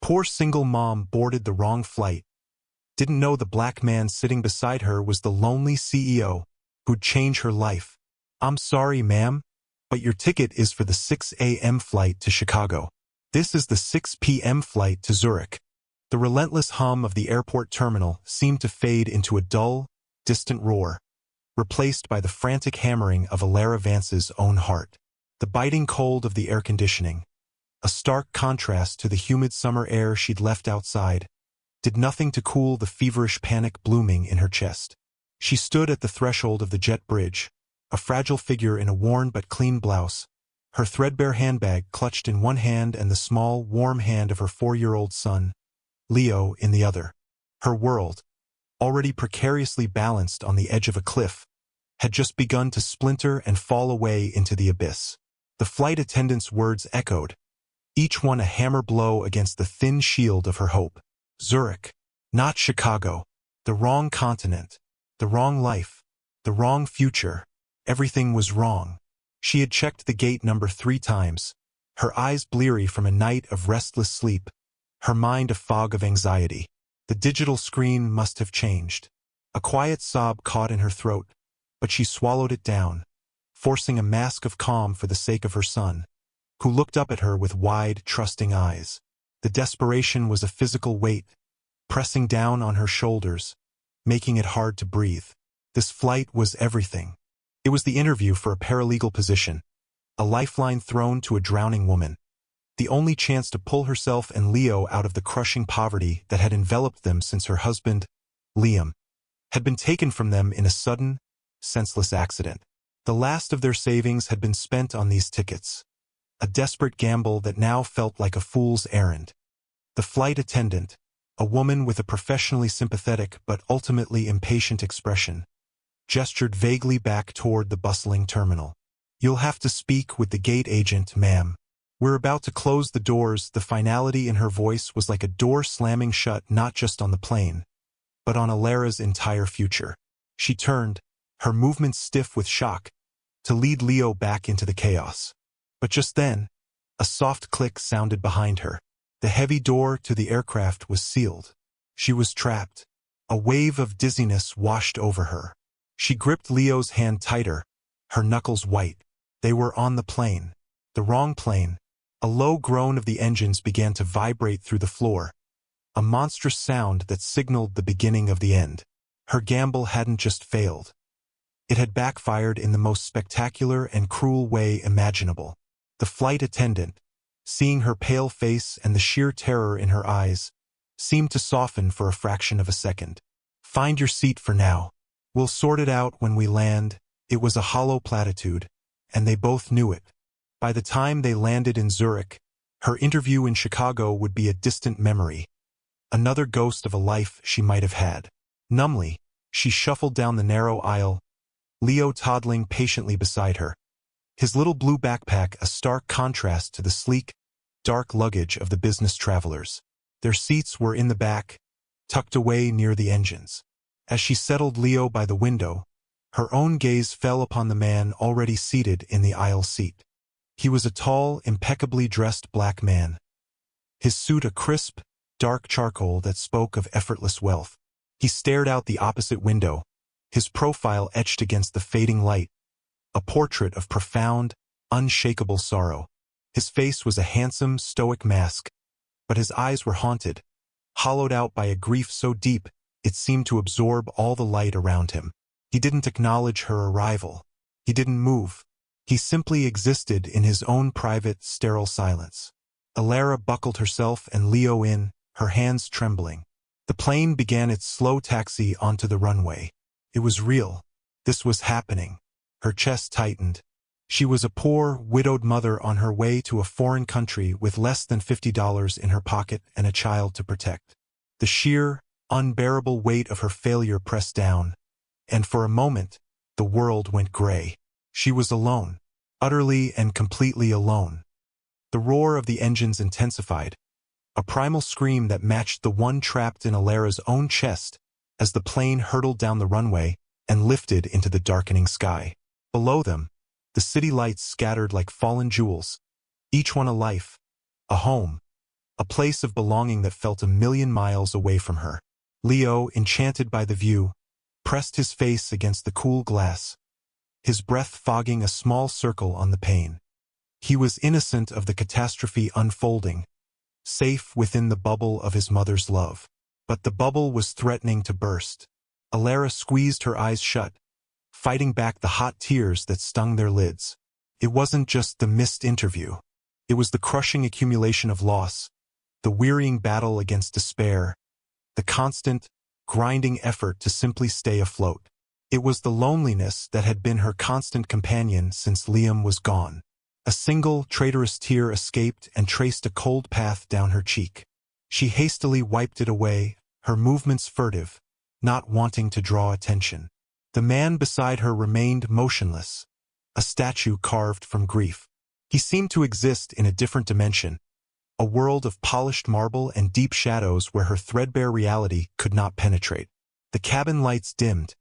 poor single mom boarded the wrong flight. Didn't know the black man sitting beside her was the lonely CEO who'd change her life. "I'm sorry, ma'am, but your ticket is for the 6 a.m. flight to Chicago. This is the 6 p.m. flight to Zurich." The relentless hum of the airport terminal seemed to fade into a dull, distant roar, replaced by the frantic hammering of Alara Vance's own heart. The biting cold of the air conditioning, a stark contrast to the humid summer air she'd left outside, did nothing to cool the feverish panic blooming in her chest. She stood at the threshold of the jet bridge, a fragile figure in a worn but clean blouse, her threadbare handbag clutched in one hand and the small, warm hand of her 4-year-old son, Leo, in the other. Her world, already precariously balanced on the edge of a cliff, had just begun to splinter and fall away into the abyss. The flight attendant's words echoed, each one a hammer blow against the thin shield of her hope. Zurich, not Chicago. The wrong continent. The wrong life. The wrong future. Everything was wrong. She had checked the gate number 3 times, her eyes bleary from a night of restless sleep, her mind a fog of anxiety. The digital screen must have changed. A quiet sob caught in her throat, but she swallowed it down, forcing a mask of calm for the sake of her son, who looked up at her with wide, trusting eyes. The desperation was a physical weight, pressing down on her shoulders, making it hard to breathe. This flight was everything. It was the interview for a paralegal position, a lifeline thrown to a drowning woman, the only chance to pull herself and Leo out of the crushing poverty that had enveloped them since her husband, Liam, had been taken from them in a sudden, senseless accident. The last of their savings had been spent on these tickets, a desperate gamble that now felt like a fool's errand. The flight attendant, a woman with a professionally sympathetic but ultimately impatient expression, gestured vaguely back toward the bustling terminal. "You'll have to speak with the gate agent, ma'am. We're about to close the doors." The finality in her voice was like a door slamming shut not just on the plane, but on Alara's entire future. She turned, her movements stiff with shock, to lead Leo back into the chaos. But just then, a soft click sounded behind her. The heavy door to the aircraft was sealed. She was trapped. A wave of dizziness washed over her. She gripped Leo's hand tighter, her knuckles white. They were on the plane. The wrong plane. A low groan of the engines began to vibrate through the floor, a monstrous sound that signaled the beginning of the end. Her gamble hadn't just failed. It had backfired in the most spectacular and cruel way imaginable. The flight attendant, seeing her pale face and the sheer terror in her eyes, seemed to soften for a fraction of a second. "Find your seat for now. We'll sort it out when we land." It was a hollow platitude, and they both knew it. By the time they landed in Zurich, her interview in Chicago would be a distant memory, another ghost of a life she might have had. Numbly, she shuffled down the narrow aisle, Leo toddling patiently beside her, his little blue backpack a stark contrast to the sleek, dark luggage of the business travelers. Their seats were in the back, tucked away near the engines. As she settled Leo by the window, her own gaze fell upon the man already seated in the aisle seat. He was a tall, impeccably dressed black man, his suit a crisp, dark charcoal that spoke of effortless wealth. He stared out the opposite window, his profile etched against the fading light, a portrait of profound, unshakable sorrow. His face was a handsome, stoic mask, but his eyes were haunted, hollowed out by a grief so deep it seemed to absorb all the light around him. He didn't acknowledge her arrival. He didn't move. He simply existed in his own private, sterile silence. Alara buckled herself and Leo in, her hands trembling. The plane began its slow taxi onto the runway. It was real. This was happening. Her chest tightened. She was a poor, widowed mother on her way to a foreign country with less than $50 in her pocket and a child to protect. The sheer, unbearable weight of her failure pressed down, and for a moment, the world went gray. She was alone, utterly and completely alone. The roar of the engines intensified, a primal scream that matched the one trapped in Alara's own chest as the plane hurtled down the runway and lifted into the darkening sky. Below them, the city lights scattered like fallen jewels, each one a life, a home, a place of belonging that felt a million miles away from her. Leo, enchanted by the view, pressed his face against the cool glass, his breath fogging a small circle on the pane. He was innocent of the catastrophe unfolding, safe within the bubble of his mother's love. But the bubble was threatening to burst. Alara squeezed her eyes shut, fighting back the hot tears that stung their lids. It wasn't just the missed interview. It was the crushing accumulation of loss, the wearying battle against despair, the constant, grinding effort to simply stay afloat. It was the loneliness that had been her constant companion since Liam was gone. A single, traitorous tear escaped and traced a cold path down her cheek. She hastily wiped it away, her movements furtive, not wanting to draw attention. The man beside her remained motionless, a statue carved from grief. He seemed to exist in a different dimension, a world of polished marble and deep shadows where her threadbare reality could not penetrate. The cabin lights dimmed,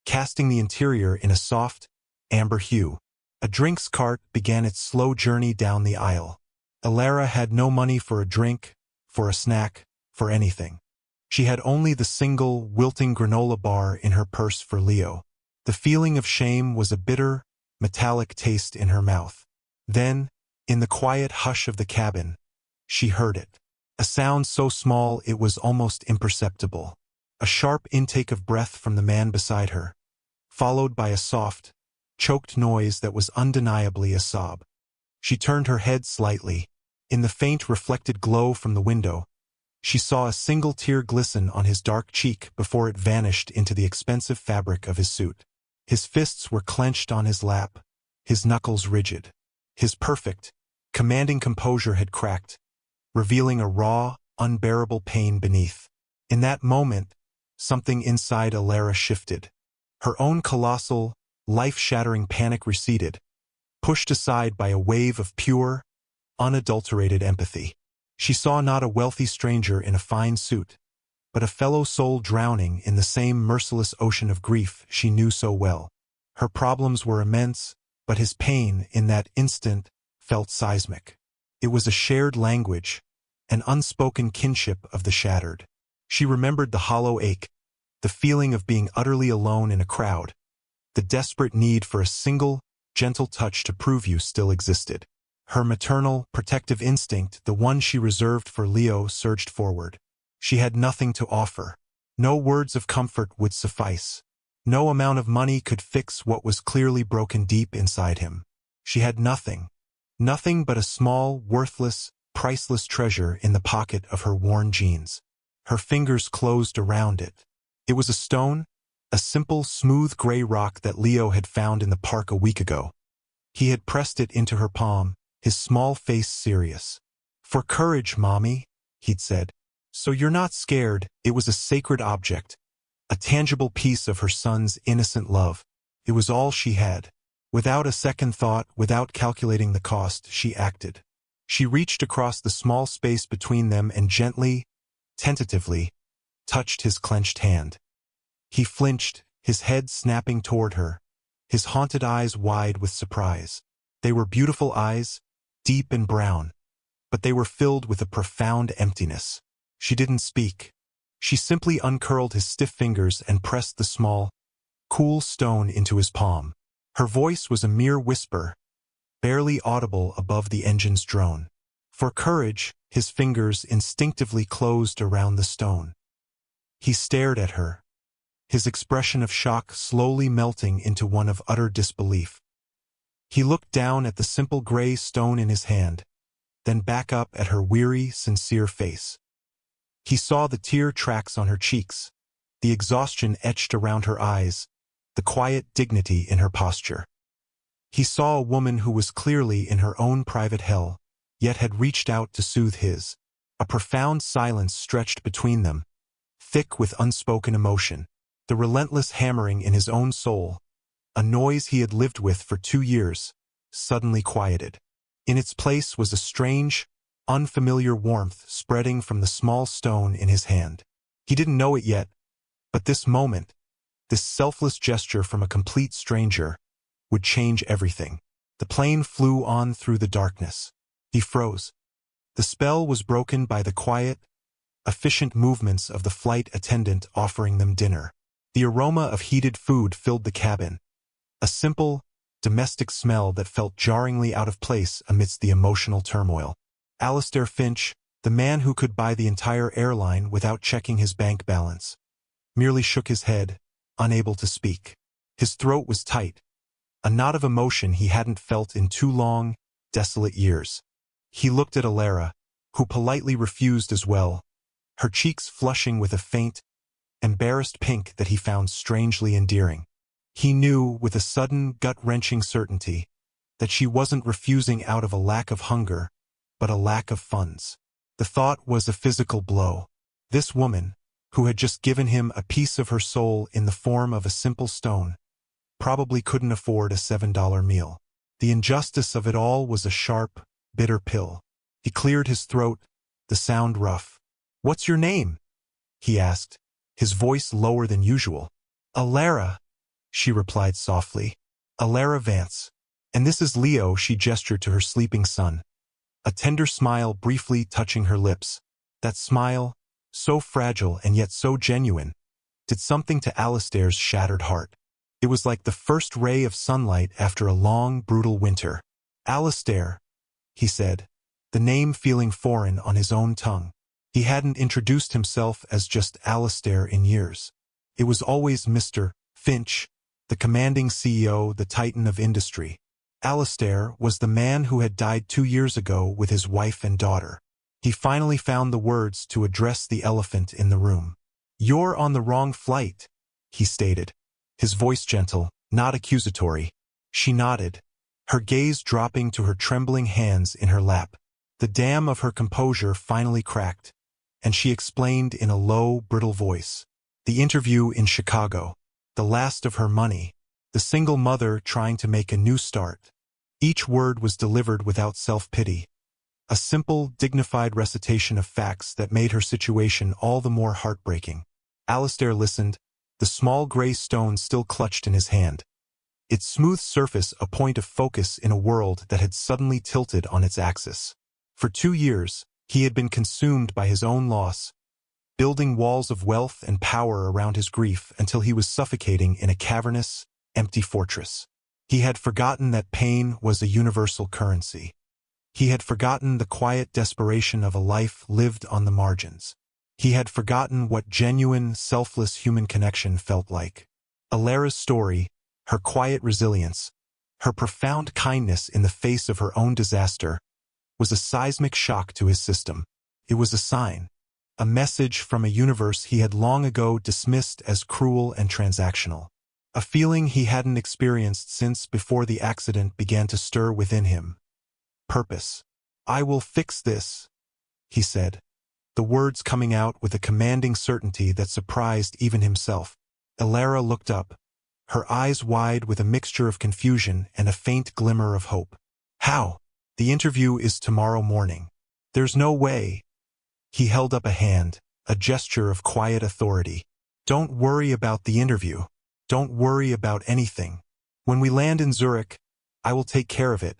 casting the interior in a soft, amber hue. A drinks cart began its slow journey down the aisle. Alara had no money for a drink, for a snack, for anything. She had only the single, wilting granola bar in her purse for Leo. The feeling of shame was a bitter, metallic taste in her mouth. Then, in the quiet hush of the cabin, she heard it. A sound so small it was almost imperceptible. A sharp intake of breath from the man beside her, followed by a soft, choked noise that was undeniably a sob. She turned her head slightly. In the faint reflected glow from the window, she saw a single tear glisten on his dark cheek before it vanished into the expensive fabric of his suit. His fists were clenched on his lap, his knuckles rigid. His perfect, commanding composure had cracked, revealing a raw, unbearable pain beneath. In that moment, something inside Alara shifted. Her own colossal, life-shattering panic receded, pushed aside by a wave of pure, unadulterated empathy. She saw not a wealthy stranger in a fine suit, but a fellow soul drowning in the same merciless ocean of grief she knew so well. Her problems were immense, but his pain in that instant felt seismic. It was a shared language, an unspoken kinship of the shattered. She remembered the hollow ache, the feeling of being utterly alone in a crowd, the desperate need for a single, gentle touch to prove you still existed. Her maternal, protective instinct, the one she reserved for Leo, surged forward. She had nothing to offer. No words of comfort would suffice. No amount of money could fix what was clearly broken deep inside him. She had nothing. Nothing but a small, worthless, priceless treasure in the pocket of her worn jeans. Her fingers closed around it. It was a stone, a simple, smooth gray rock that Leo had found in the park a week ago. He had pressed it into her palm, his small face serious. "For courage, Mommy," he'd said. "So you're not scared." It was a sacred object, a tangible piece of her son's innocent love. It was all she had. Without a second thought, without calculating the cost, she acted. She reached across the small space between them and gently, tentatively, touched his clenched hand. He flinched, his head snapping toward her, his haunted eyes wide with surprise. They were beautiful eyes, deep and brown, but they were filled with a profound emptiness. She didn't speak. She simply uncurled his stiff fingers and pressed the small, cool stone into his palm. Her voice was a mere whisper, barely audible above the engine's drone. For courage, his fingers instinctively closed around the stone. He stared at her, his expression of shock slowly melting into one of utter disbelief. He looked down at the simple gray stone in his hand, then back up at her weary, sincere face. He saw the tear tracks on her cheeks, the exhaustion etched around her eyes, the quiet dignity in her posture. He saw a woman who was clearly in her own private hell, yet had reached out to soothe his. A profound silence stretched between them, thick with unspoken emotion, the relentless hammering in his own soul, a noise he had lived with for 2 years, suddenly quieted. In its place was a strange, unfamiliar warmth spreading from the small stone in his hand. He didn't know it yet, but this moment, this selfless gesture from a complete stranger, would change everything. The plane flew on through the darkness. He froze. The spell was broken by the quiet, efficient movements of the flight attendant offering them dinner. The aroma of heated food filled the cabin, a simple, domestic smell that felt jarringly out of place amidst the emotional turmoil. Alistair Finch, the man who could buy the entire airline without checking his bank balance, merely shook his head, unable to speak. His throat was tight, a knot of emotion he hadn't felt in 2 long, desolate years. He looked at Alara, who politely refused as well, her cheeks flushing with a faint, embarrassed pink that he found strangely endearing. He knew, with a sudden, gut-wrenching certainty, that she wasn't refusing out of a lack of hunger, but a lack of funds. The thought was a physical blow. This woman, who had just given him a piece of her soul in the form of a simple stone, probably couldn't afford a $7 meal. The injustice of it all was a sharp, bitter pill. He cleared his throat, the sound rough. "What's your name?" he asked, his voice lower than usual. "Alara," she replied softly. "Alara Vance. And this is Leo," she gestured to her sleeping son, a tender smile briefly touching her lips. That smile, so fragile and yet so genuine, did something to Alistair's shattered heart. It was like the first ray of sunlight after a long, brutal winter. "Alistair," he said, the name feeling foreign on his own tongue. He hadn't introduced himself as just Alistair in years. It was always Mr. Finch, the commanding CEO, the titan of industry. Alistair was the man who had died 2 years ago with his wife and daughter. He finally found the words to address the elephant in the room. "You're on the wrong flight," he stated, his voice gentle, not accusatory. She nodded, her gaze dropping to her trembling hands in her lap. The dam of her composure finally cracked, and she explained in a low, brittle voice. The interview in Chicago, the last of her money, the single mother trying to make a new start. Each word was delivered without self-pity, a simple, dignified recitation of facts that made her situation all the more heartbreaking. Alistair listened, the small gray stone still clutched in his hand, its smooth surface a point of focus in a world that had suddenly tilted on its axis. For 2 years, he had been consumed by his own loss, building walls of wealth and power around his grief until he was suffocating in a cavernous, empty fortress. He had forgotten that pain was a universal currency. He had forgotten the quiet desperation of a life lived on the margins. He had forgotten what genuine, selfless human connection felt like. Alara's story, her quiet resilience, her profound kindness in the face of her own disaster, was a seismic shock to his system. It was a sign, a message from a universe he had long ago dismissed as cruel and transactional. A feeling he hadn't experienced since before the accident began to stir within him. Purpose. "I will fix this," he said, the words coming out with a commanding certainty that surprised even himself. Alara looked up, her eyes wide with a mixture of confusion and a faint glimmer of hope. "How?" "The interview is tomorrow morning." "There's no way." He held up a hand, a gesture of quiet authority. "Don't worry about the interview. Don't worry about anything. When we land in Zurich, I will take care of it."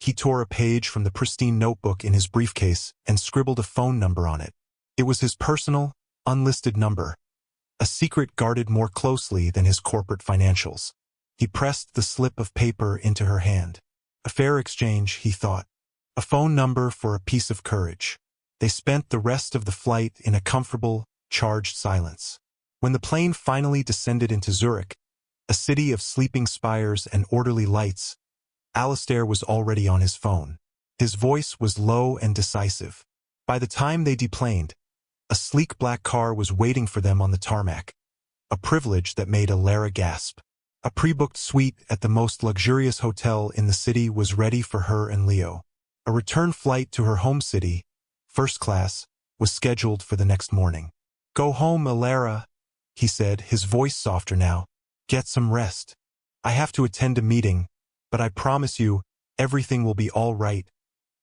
He tore a page from the pristine notebook in his briefcase and scribbled a phone number on it. It was his personal, unlisted number, a secret guarded more closely than his corporate financials. He pressed the slip of paper into her hand. A fair exchange, he thought. A phone number for a piece of courage. They spent the rest of the flight in a comfortable, charged silence. When the plane finally descended into Zurich, a city of sleeping spires and orderly lights, Alistair was already on his phone. His voice was low and decisive. By the time they deplaned, a sleek black car was waiting for them on the tarmac, a privilege that made Alara gasp. A pre-booked suite at the most luxurious hotel in the city was ready for her and Leo. A return flight to her home city, first class, was scheduled for the next morning. "Go home, Alara," he said, his voice softer now. "Get some rest. I have to attend a meeting, but I promise you, everything will be all right."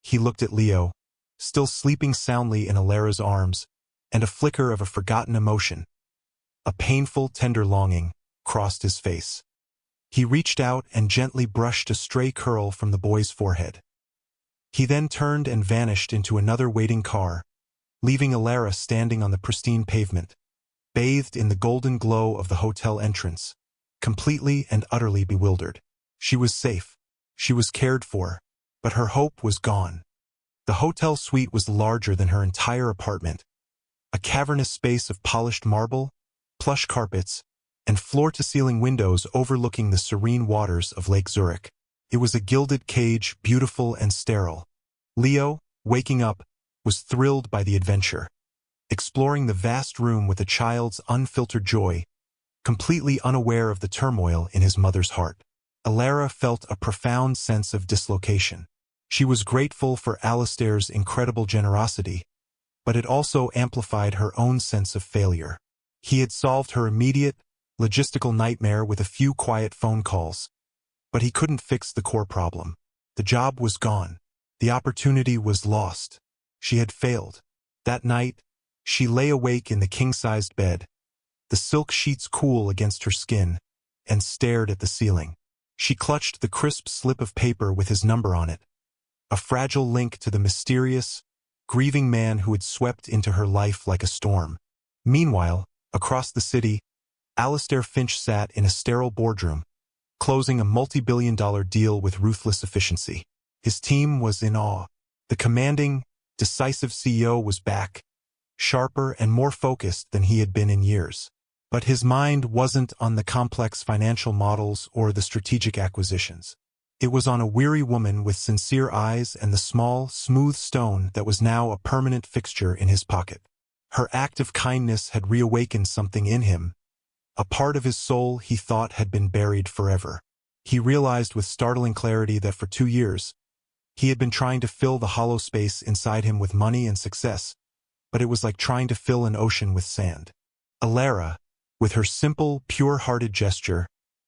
He looked at Leo, still sleeping soundly in Alara's arms, and a flicker of a forgotten emotion, a painful, tender longing, crossed his face. He reached out and gently brushed a stray curl from the boy's forehead. He then turned and vanished into another waiting car, leaving Alara standing on the pristine pavement, bathed in the golden glow of the hotel entrance, completely and utterly bewildered. She was safe. She was cared for. But her hope was gone. The hotel suite was larger than her entire apartment, a cavernous space of polished marble, plush carpets, and floor-to-ceiling windows overlooking the serene waters of Lake Zurich. It was a gilded cage, beautiful and sterile. Leo, waking up, was thrilled by the adventure, exploring the vast room with a child's unfiltered joy, completely unaware of the turmoil in his mother's heart. Alara felt a profound sense of dislocation. She was grateful for Alistair's incredible generosity, but it also amplified her own sense of failure. He had solved her immediate, logistical nightmare with a few quiet phone calls, but he couldn't fix the core problem. The job was gone. The opportunity was lost. She had failed. That night, she lay awake in the king-sized bed, the silk sheets cool against her skin, and stared at the ceiling. She clutched the crisp slip of paper with his number on it, a fragile link to the mysterious, grieving man who had swept into her life like a storm. Meanwhile, across the city, Alistair Finch sat in a sterile boardroom, closing a multi-billion-dollar deal with ruthless efficiency. His team was in awe. The commanding, decisive CEO was back, sharper and more focused than he had been in years. But his mind wasn't on the complex financial models or the strategic acquisitions. It was on a weary woman with sincere eyes and the small, smooth stone that was now a permanent fixture in his pocket. Her act of kindness had reawakened something in him, a part of his soul he thought had been buried forever. He realized with startling clarity that for 2 years, he had been trying to fill the hollow space inside him with money and success, but it was like trying to fill an ocean with sand. Alara, with her simple, pure-hearted gesture,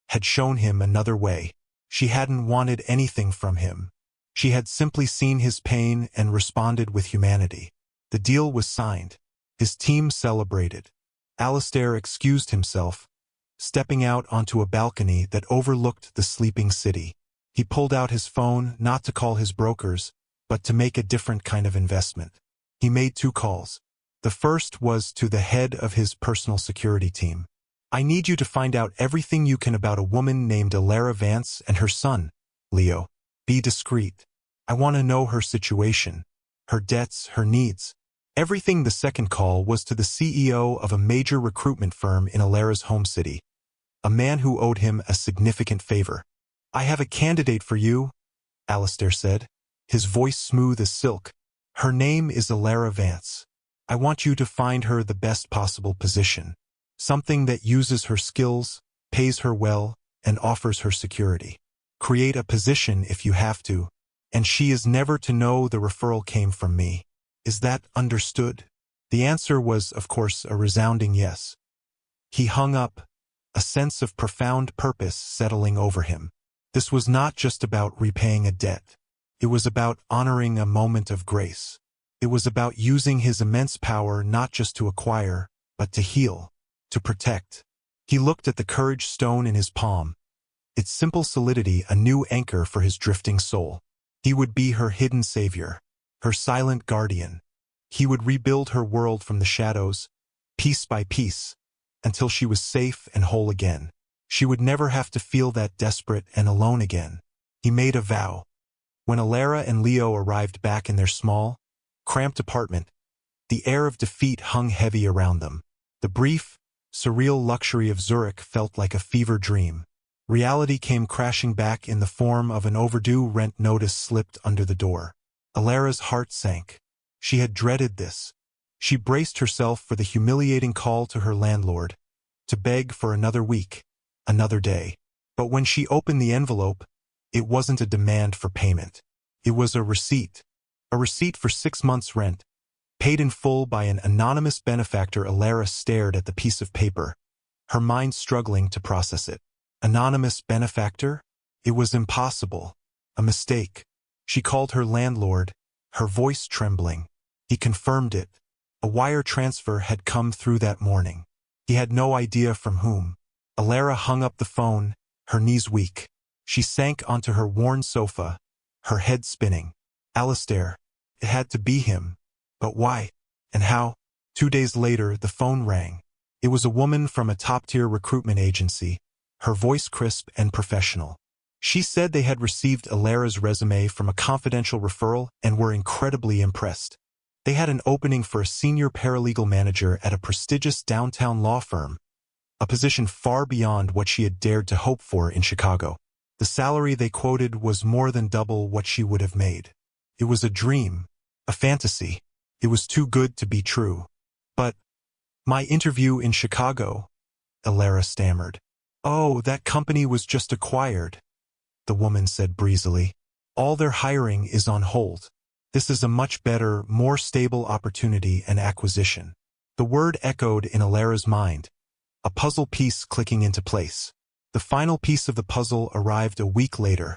had shown him another way. She hadn't wanted anything from him. She had simply seen his pain and responded with humanity. The deal was signed. His team celebrated. Alistair excused himself, stepping out onto a balcony that overlooked the sleeping city. He pulled out his phone not to call his brokers, but to make a different kind of investment. He made 2 calls. The first was to the head of his personal security team. "I need you to find out everything you can about a woman named Alara Vance and her son, Leo. Be discreet. I want to know her situation, her debts, her needs." Everything. The second call was to the CEO of a major recruitment firm in Alara's home city, a man who owed him a significant favor. "I have a candidate for you," Alistair said, his voice smooth as silk. "Her name is Alara Vance. I want you to find her the best possible position, something that uses her skills, pays her well, and offers her security. Create a position if you have to, and she is never to know the referral came from me. Is that understood?" The answer was, of course, a resounding yes. He hung up, a sense of profound purpose settling over him. This was not just about repaying a debt. It was about honoring a moment of grace. It was about using his immense power not just to acquire, but to heal, to protect. He looked at the courage stone in his palm, its simple solidity a new anchor for his drifting soul. He would be her hidden savior, her silent guardian. He would rebuild her world from the shadows, piece by piece, until she was safe and whole again. She would never have to feel that desperate and alone again. He made a vow. When Alara and Leo arrived back in their small, cramped apartment, the air of defeat hung heavy around them. The brief, surreal luxury of Zurich felt like a fever dream. Reality came crashing back in the form of an overdue rent notice slipped under the door. Alara's heart sank. She had dreaded this. She braced herself for the humiliating call to her landlord, to beg for another week, another day. But when she opened the envelope, it wasn't a demand for payment. It was a receipt for 6 months' rent, paid in full by an anonymous benefactor. Alara stared at the piece of paper, her mind struggling to process it. Anonymous benefactor? It was impossible. A mistake. She called her landlord, her voice trembling. He confirmed it. A wire transfer had come through that morning. He had no idea from whom. Alara hung up the phone, her knees weak. She sank onto her worn sofa, her head spinning. Alistair. It had to be him. But why? And how? 2 days later, the phone rang. It was a woman from a top-tier recruitment agency, her voice crisp and professional. She said they had received Alara's resume from a confidential referral and were incredibly impressed. They had an opening for a senior paralegal manager at a prestigious downtown law firm, a position far beyond what she had dared to hope for in Chicago. The salary they quoted was more than double what she would have made. It was a dream, a fantasy. It was too good to be true. But my interview in Chicago, Alara stammered. Oh, that company was just acquired, the woman said breezily. All their hiring is on hold. This is a much better, more stable opportunity and acquisition. The word echoed in Alara's mind, a puzzle piece clicking into place. The final piece of the puzzle arrived a week later,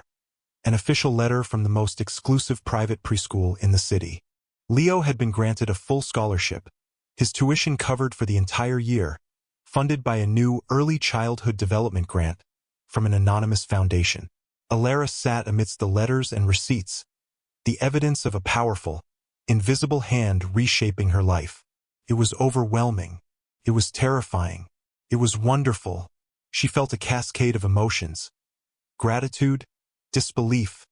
an official letter from the most exclusive private preschool in the city. Leo had been granted a full scholarship, his tuition covered for the entire year, funded by a new early childhood development grant from an anonymous foundation. Alara sat amidst the letters and receipts, the evidence of a powerful, invisible hand reshaping her life. It was overwhelming. It was terrifying. It was wonderful. She felt a cascade of emotions: gratitude, disbelief,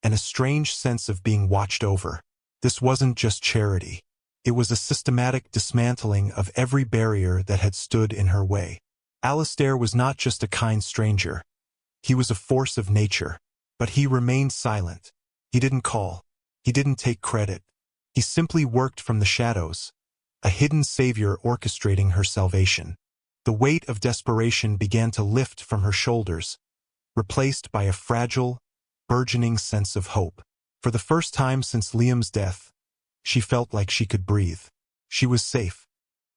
and a strange sense of being watched over. This wasn't just charity. It was a systematic dismantling of every barrier that had stood in her way. Alistair was not just a kind stranger. He was a force of nature. But he remained silent. He didn't call. He didn't take credit. He simply worked from the shadows, a hidden savior orchestrating her salvation. The weight of desperation began to lift from her shoulders, replaced by a fragile, burgeoning sense of hope. For the first time since Liam's death, she felt like she could breathe. She was safe.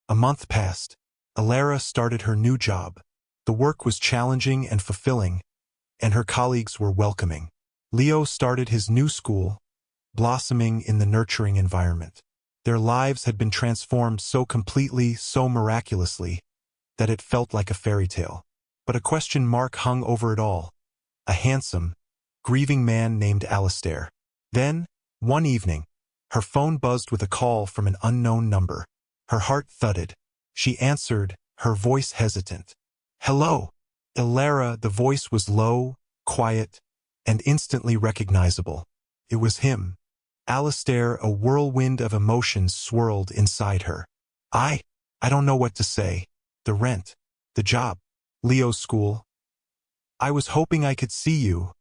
A month passed. Alara started her new job. The work was challenging and fulfilling, and her colleagues were welcoming. Leo started his new school, blossoming in the nurturing environment. Their lives had been transformed so completely, so miraculously, that it felt like a fairy tale. But a question mark hung over it all: a handsome, grieving man named Alistair. Then, one evening, her phone buzzed with a call from an unknown number. Her heart thudded. She answered, her voice hesitant. Hello. Alara. The voice was low, quiet, and instantly recognizable. It was him. Alistair. A whirlwind of emotions swirled inside her. I don't know what to say. The rent, the job, Leo's school. I was hoping I could see you,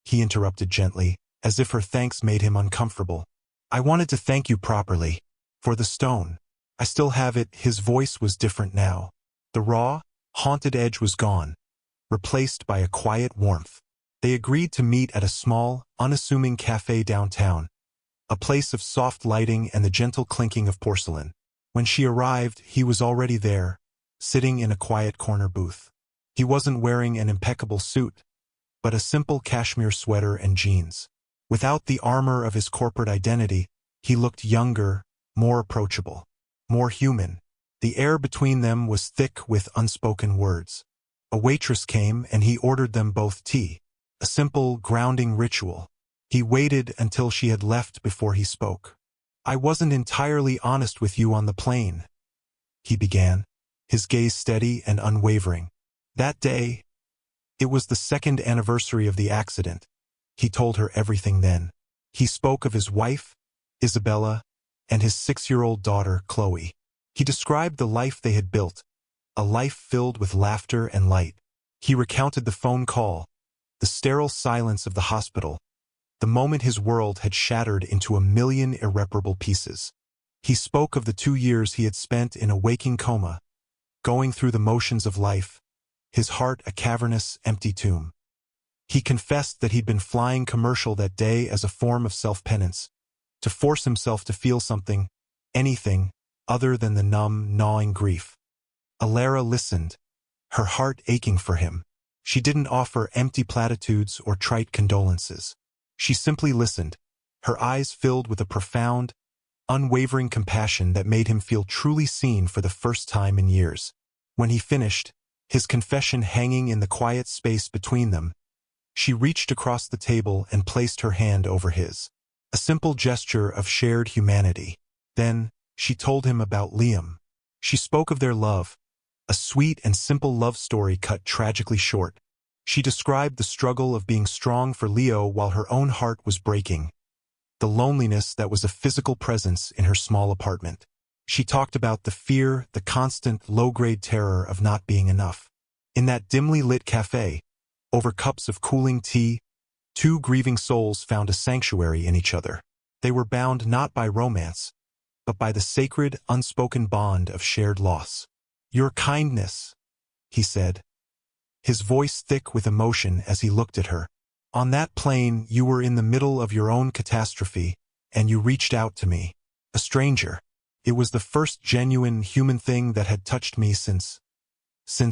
he interrupted gently, as if her thanks made him uncomfortable. I wanted to thank you properly. For the stone. I still have it. His voice was different now. The raw, haunted edge was gone, replaced by a quiet warmth. They agreed to meet at a small, unassuming cafe downtown, a place of soft lighting and the gentle clinking of porcelain. When she arrived, he was already there, sitting in a quiet corner booth. He wasn't wearing an impeccable suit, but a simple cashmere sweater and jeans. Without the armor of his corporate identity, he looked younger, more approachable, more human. The air between them was thick with unspoken words. A waitress came and he ordered them both tea, a simple, grounding ritual. He waited until she had left before he spoke. I wasn't entirely honest with you on the plane, he began, his gaze steady and unwavering. That day, it was the second anniversary of the accident. He told her everything then. He spoke of his wife, Isabella, and his 6-year-old daughter, Chloe. He described the life they had built, a life filled with laughter and light. He recounted the phone call, the sterile silence of the hospital, the moment his world had shattered into a million irreparable pieces. He spoke of the 2 years he had spent in a waking coma, going through the motions of life, his heart a cavernous, empty tomb. He confessed that he'd been flying commercial that day as a form of self-penance, to force himself to feel something, anything, other than the numb, gnawing grief. Alara listened, her heart aching for him. She didn't offer empty platitudes or trite condolences. She simply listened, her eyes filled with a profound, unwavering compassion that made him feel truly seen for the first time in years. When he finished, his confession hanging in the quiet space between them, she reached across the table and placed her hand over his. A simple gesture of shared humanity. Then, she told him about Liam. She spoke of their love, a sweet and simple love story cut tragically short. She described the struggle of being strong for Leo while her own heart was breaking, the loneliness that was a physical presence in her small apartment. She talked about the fear, the constant, low-grade terror of not being enough. In that dimly lit cafe, over cups of cooling tea, two grieving souls found a sanctuary in each other. They were bound not by romance, but by the sacred, unspoken bond of shared loss. "Your kindness," he said, his voice thick with emotion as he looked at her. "On that plane, you were in the middle of your own catastrophe, and you reached out to me, a stranger. It was the first genuine human thing that had touched me since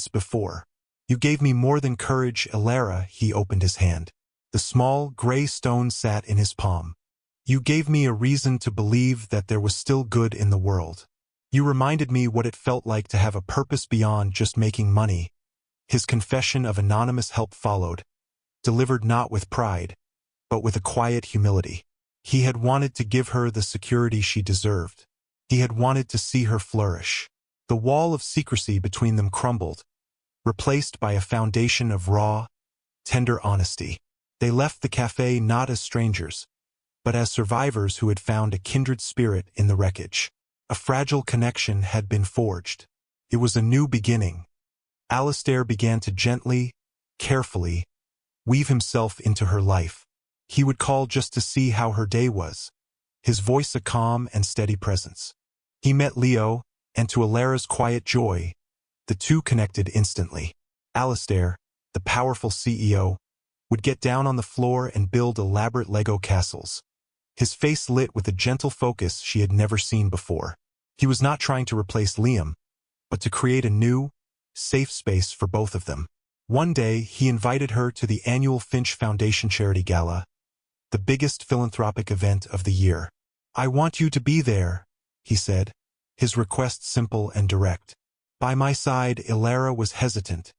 before. You gave me more than courage, Elara." He opened his hand. The small, gray stone sat in his palm. "You gave me a reason to believe that there was still good in the world. You reminded me what it felt like to have a purpose beyond just making money." His confession of anonymous help followed, delivered not with pride, but with a quiet humility. He had wanted to give her the security she deserved. He had wanted to see her flourish. The wall of secrecy between them crumbled, replaced by a foundation of raw, tender honesty. They left the cafe not as strangers, but as survivors who had found a kindred spirit in the wreckage. A fragile connection had been forged. It was a new beginning. Alistair began to gently, carefully, weave himself into her life. He would call just to see how her day was, his voice a calm and steady presence. He met Leo, and to Alara's quiet joy, the two connected instantly. Alistair, the powerful CEO, would get down on the floor and build elaborate Lego castles, his face lit with a gentle focus she had never seen before. He was not trying to replace Liam, but to create a new, safe space for both of them. One day, he invited her to the annual Finch Foundation Charity Gala, the biggest philanthropic event of the year. "I want you to be there," he said, his request simple and direct. By my side, Elara was hesitant,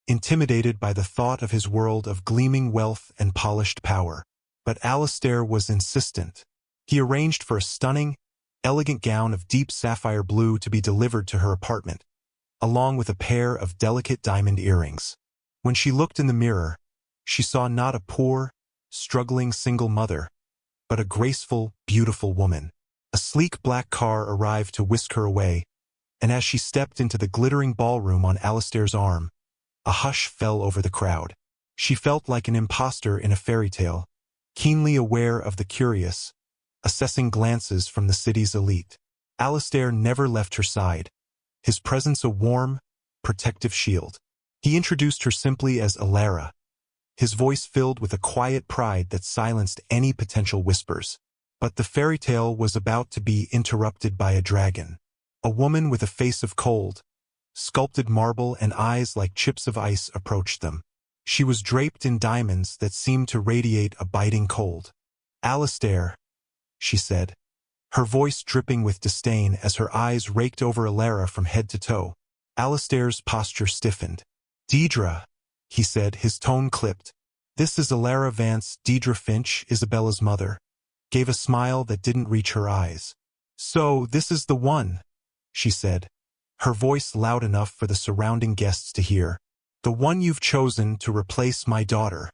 intimidated by the thought of his world of gleaming wealth and polished power. But Alistair was insistent. He arranged for a stunning, elegant gown of deep sapphire blue to be delivered to her apartment, along with a pair of delicate diamond earrings. When she looked in the mirror, she saw not a poor, struggling single mother, but a graceful, beautiful woman. A sleek black car arrived to whisk her away, and as she stepped into the glittering ballroom on Alistair's arm, a hush fell over the crowd. She felt like an imposter in a fairy tale, keenly aware of the curious, assessing glances from the city's elite. Alistair never left her side, his presence a warm, protective shield. He introduced her simply as Elara, his voice filled with a quiet pride that silenced any potential whispers. But the fairy tale was about to be interrupted by a dragon. A woman with a face of cold, sculpted marble and eyes like chips of ice approached them. She was draped in diamonds that seemed to radiate a biting cold. "Alistair," she said, her voice dripping with disdain as her eyes raked over Elara from head to toe. Alistair's posture stiffened. "Deidre," he said, his tone clipped. "This is Elara Vance." Deidre Finch, Isabella's mother, gave a smile that didn't reach her eyes. "So, this is the one," she said, her voice loud enough for the surrounding guests to hear. "The one you've chosen to replace my daughter."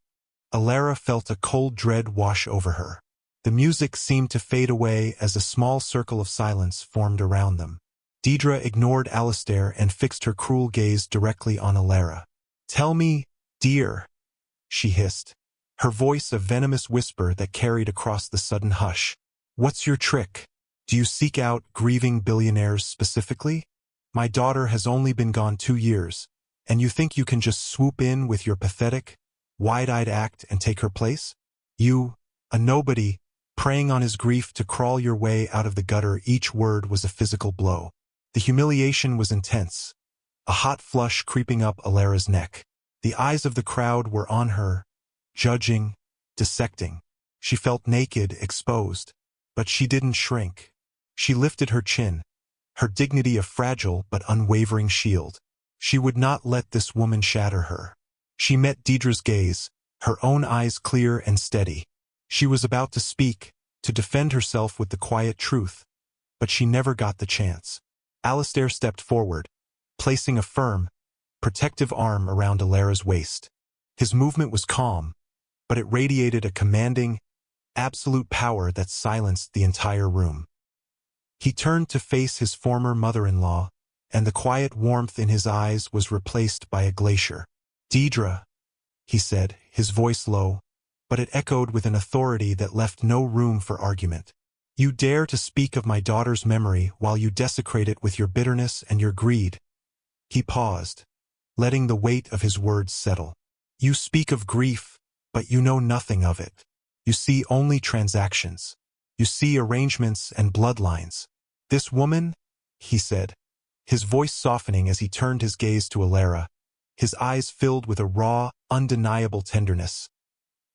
Elara felt a cold dread wash over her. The music seemed to fade away as a small circle of silence formed around them. Deidre ignored Alistair and fixed her cruel gaze directly on Elara. "Tell me, dear," she hissed, her voice a venomous whisper that carried across the sudden hush. "What's your trick? Do you seek out grieving billionaires specifically? My daughter has only been gone 2 years, and you think you can just swoop in with your pathetic, wide-eyed act and take her place? You, a nobody, preying on his grief to crawl your way out of the gutter." Each word was a physical blow. The humiliation was intense, a hot flush creeping up Alara's neck. The eyes of the crowd were on her, judging, dissecting. She felt naked, exposed, but she didn't shrink. She lifted her chin, her dignity a fragile but unwavering shield. She would not let this woman shatter her. She met Deidre's gaze, her own eyes clear and steady. She was about to speak, to defend herself with the quiet truth, but she never got the chance. Alistair stepped forward, placing a firm, protective arm around Alara's waist. His movement was calm, but it radiated a commanding, absolute power that silenced the entire room. He turned to face his former mother-in-law, and the quiet warmth in his eyes was replaced by a glacier. "Deidre," he said, his voice low, but it echoed with an authority that left no room for argument. "You dare to speak of my daughter's memory while you desecrate it with your bitterness and your greed." He paused, letting the weight of his words settle. "You speak of grief, but you know nothing of it. You see only transactions. You see arrangements and bloodlines. This woman," he said, his voice softening as he turned his gaze to Alara, his eyes filled with a raw, undeniable tenderness,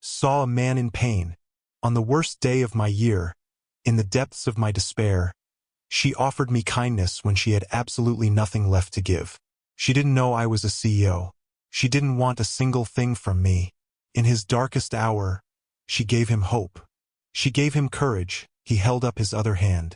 "saw a man in pain. On the worst day of my year, in the depths of my despair, she offered me kindness when she had absolutely nothing left to give. She didn't know I was a CEO. She didn't want a single thing from me. In his darkest hour, she gave him hope. She gave him courage." He held up his other hand,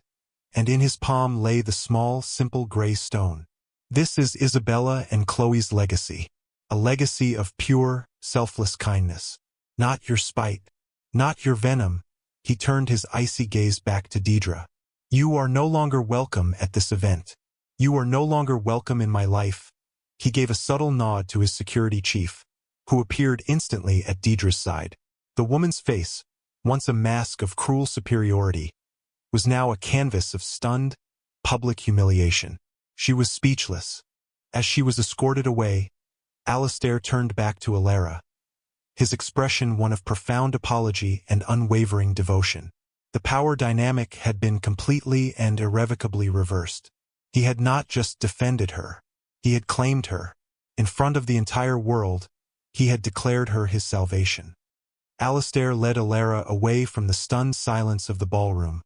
and in his palm lay the small, simple gray stone. "This is Isabella and Chloe's legacy. A legacy of pure, selfless kindness. Not your spite. Not your venom." He turned his icy gaze back to Deidre. "You are no longer welcome at this event. You are no longer welcome in my life." He gave a subtle nod to his security chief, who appeared instantly at Deidre's side. The woman's face, once a mask of cruel superiority, was now a canvas of stunned, public humiliation. She was speechless. As she was escorted away, Alistair turned back to Alara, his expression one of profound apology and unwavering devotion. The power dynamic had been completely and irrevocably reversed. He had not just defended her, he had claimed her. In front of the entire world, he had declared her his salvation. Alistair led Alara away from the stunned silence of the ballroom,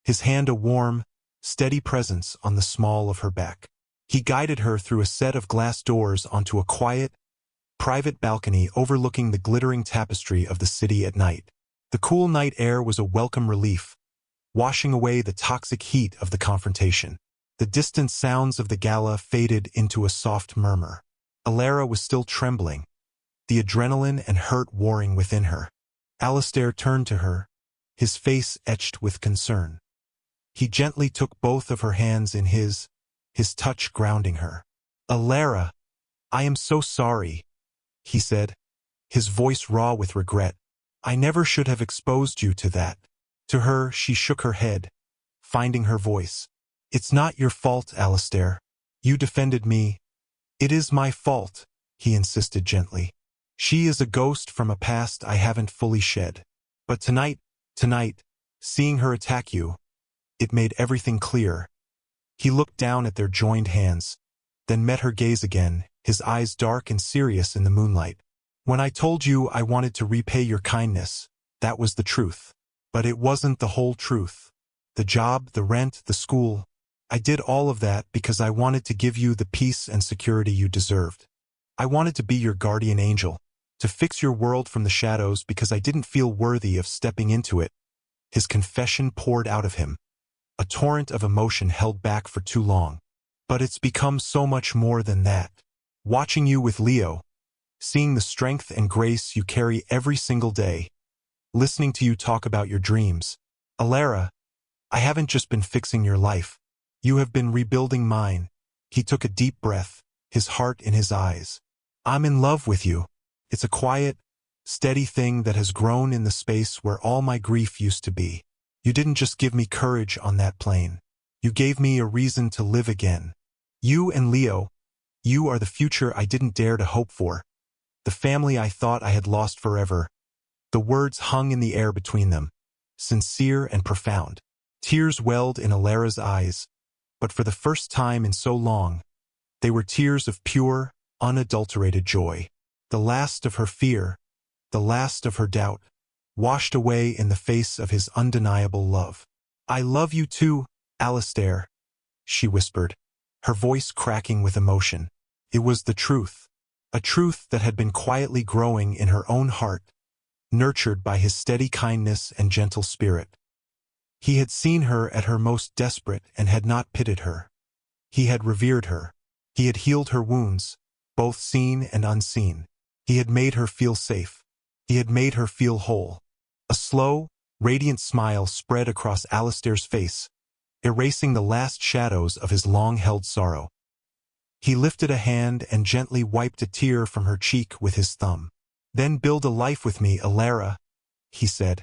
his hand a warm, steady presence on the small of her back. He guided her through a set of glass doors onto a quiet, private balcony overlooking the glittering tapestry of the city at night. The cool night air was a welcome relief, washing away the toxic heat of the confrontation. The distant sounds of the gala faded into a soft murmur. Alara was still trembling, the adrenaline and hurt warring within her. Alistair turned to her, his face etched with concern. He gently took both of her hands in his touch grounding her. "Alara, I am so sorry," he said, his voice raw with regret. "I never should have exposed you to that." To her, she shook her head, finding her voice. "It's not your fault, Alistair. You defended me." "It is my fault," he insisted gently. "She is a ghost from a past I haven't fully shed. But tonight, seeing her attack you, it made everything clear." He looked down at their joined hands, then met her gaze again, his eyes dark and serious in the moonlight. "When I told you I wanted to repay your kindness, that was the truth. But it wasn't the whole truth. The job, the rent, the school. I did all of that because I wanted to give you the peace and security you deserved. I wanted to be your guardian angel, to fix your world from the shadows because I didn't feel worthy of stepping into it." His confession poured out of him, a torrent of emotion held back for too long. "But it's become so much more than that. Watching you with Leo, seeing the strength and grace you carry every single day, listening to you talk about your dreams. Alara, I haven't just been fixing your life. You have been rebuilding mine." He took a deep breath, his heart in his eyes. "I'm in love with you. It's a quiet, steady thing that has grown in the space where all my grief used to be. You didn't just give me courage on that plane. You gave me a reason to live again. You and Leo, you are the future I didn't dare to hope for. The family I thought I had lost forever." The words hung in the air between them, sincere and profound. Tears welled in Alara's eyes, but for the first time in so long, they were tears of pure, unadulterated joy. The last of her fear, the last of her doubt, washed away in the face of his undeniable love. "I love you too, Alistair," she whispered, her voice cracking with emotion. It was the truth, a truth that had been quietly growing in her own heart, nurtured by his steady kindness and gentle spirit. He had seen her at her most desperate and had not pitied her. He had revered her. He had healed her wounds, both seen and unseen. He had made her feel safe. He had made her feel whole. A slow, radiant smile spread across Alistair's face, erasing the last shadows of his long-held sorrow. He lifted a hand and gently wiped a tear from her cheek with his thumb. "Then build a life with me, Alara," he said,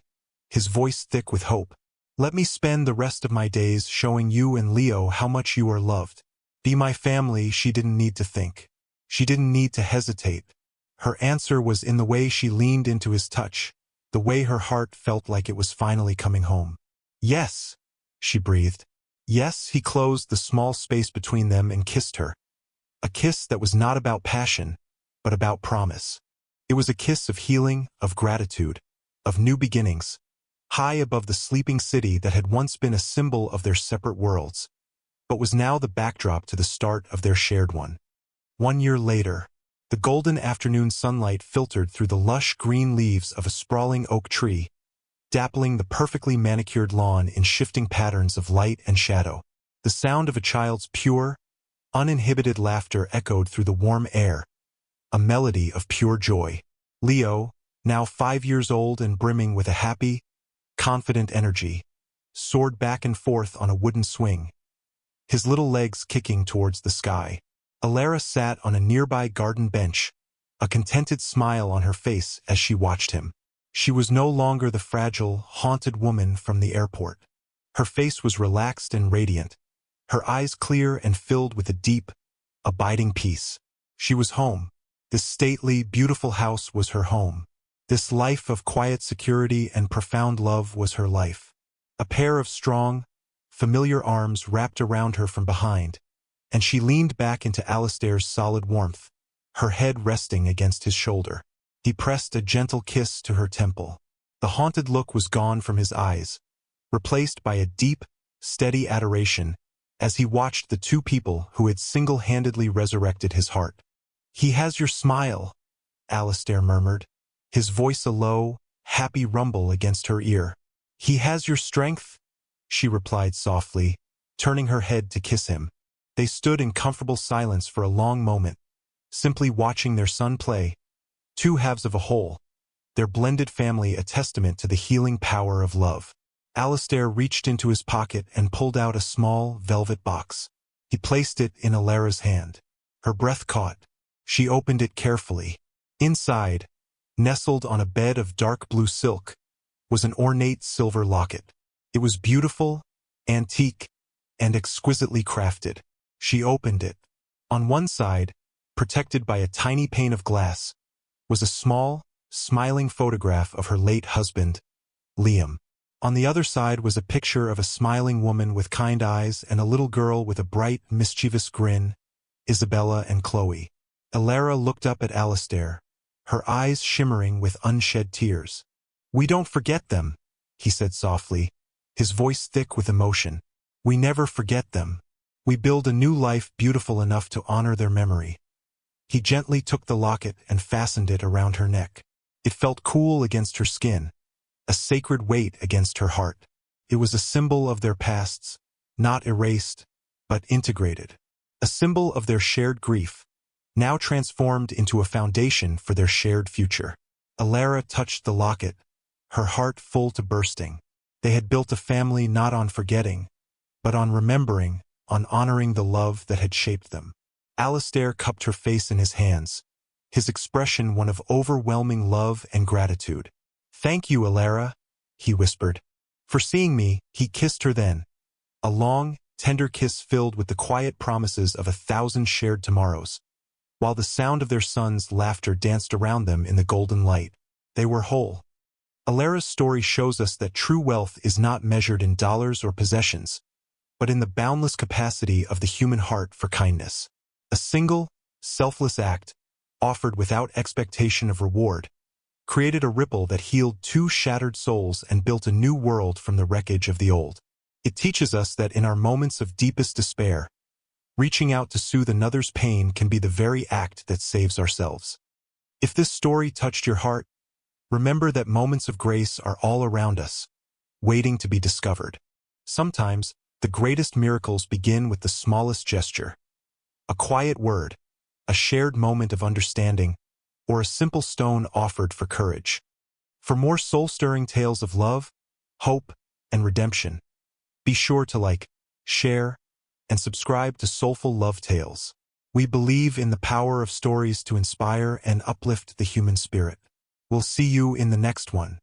his voice thick with hope. "Let me spend the rest of my days showing you and Leo how much you are loved. Be my family." She didn't need to think. She didn't need to hesitate. Her answer was in the way she leaned into his touch, the way her heart felt like it was finally coming home. "Yes," she breathed. "Yes." He closed the small space between them and kissed her. A kiss that was not about passion, but about promise. It was a kiss of healing, of gratitude, of new beginnings, high above the sleeping city that had once been a symbol of their separate worlds, but was now the backdrop to the start of their shared one. 1 year later, the golden afternoon sunlight filtered through the lush green leaves of a sprawling oak tree, dappling the perfectly manicured lawn in shifting patterns of light and shadow. The sound of a child's pure, uninhibited laughter echoed through the warm air, a melody of pure joy. Leo, now 5 years old and brimming with a happy, confident energy, soared back and forth on a wooden swing, his little legs kicking towards the sky. Alara sat on a nearby garden bench, a contented smile on her face as she watched him. She was no longer the fragile, haunted woman from the airport. Her face was relaxed and radiant, her eyes clear and filled with a deep, abiding peace. She was home. This stately, beautiful house was her home. This life of quiet security and profound love was her life. A pair of strong, familiar arms wrapped around her from behind, and she leaned back into Alistair's solid warmth, her head resting against his shoulder. He pressed a gentle kiss to her temple. The haunted look was gone from his eyes, replaced by a deep, steady adoration as he watched the two people who had single-handedly resurrected his heart. "He has your smile," Alistair murmured, his voice a low, happy rumble against her ear. "He has your strength," she replied softly, turning her head to kiss him. They stood in comfortable silence for a long moment, simply watching their son play, two halves of a whole, their blended family a testament to the healing power of love. Alistair reached into his pocket and pulled out a small, velvet box. He placed it in Alara's hand. Her breath caught. She opened it carefully. Inside, nestled on a bed of dark blue silk, was an ornate silver locket. It was beautiful, antique, and exquisitely crafted. She opened it. On one side, protected by a tiny pane of glass, was a small, smiling photograph of her late husband, Liam. On the other side was a picture of a smiling woman with kind eyes and a little girl with a bright, mischievous grin, Isabella and Chloe. Alara looked up at Alistair, her eyes shimmering with unshed tears. "We don't forget them," he said softly, his voice thick with emotion. "We never forget them. We build a new life beautiful enough to honor their memory." He gently took the locket and fastened it around her neck. It felt cool against her skin, a sacred weight against her heart. It was a symbol of their pasts, not erased, but integrated. A symbol of their shared grief, now transformed into a foundation for their shared future. Alara touched the locket, her heart full to bursting. They had built a family not on forgetting, but on remembering, on honoring the love that had shaped them. Alistair cupped her face in his hands, his expression one of overwhelming love and gratitude. "Thank you, Alara," he whispered. "For seeing me." He kissed her then, a long, tender kiss filled with the quiet promises of 1,000 shared tomorrows. While the sound of their son's laughter danced around them in the golden light, they were whole. Alara's story shows us that true wealth is not measured in dollars or possessions, but in the boundless capacity of the human heart for kindness. A single, selfless act, offered without expectation of reward, created a ripple that healed two shattered souls and built a new world from the wreckage of the old. It teaches us that in our moments of deepest despair, reaching out to soothe another's pain can be the very act that saves ourselves. If this story touched your heart, Remember that moments of grace are all around us, waiting to be discovered. Sometimes, the greatest miracles begin with the smallest gesture. A quiet word, a shared moment of understanding, or a simple stone offered for courage. For more soul-stirring tales of love, hope, and redemption, be sure to like, share, and subscribe to Soulful Love Tales. We believe in the power of stories to inspire and uplift the human spirit. We'll see you in the next one.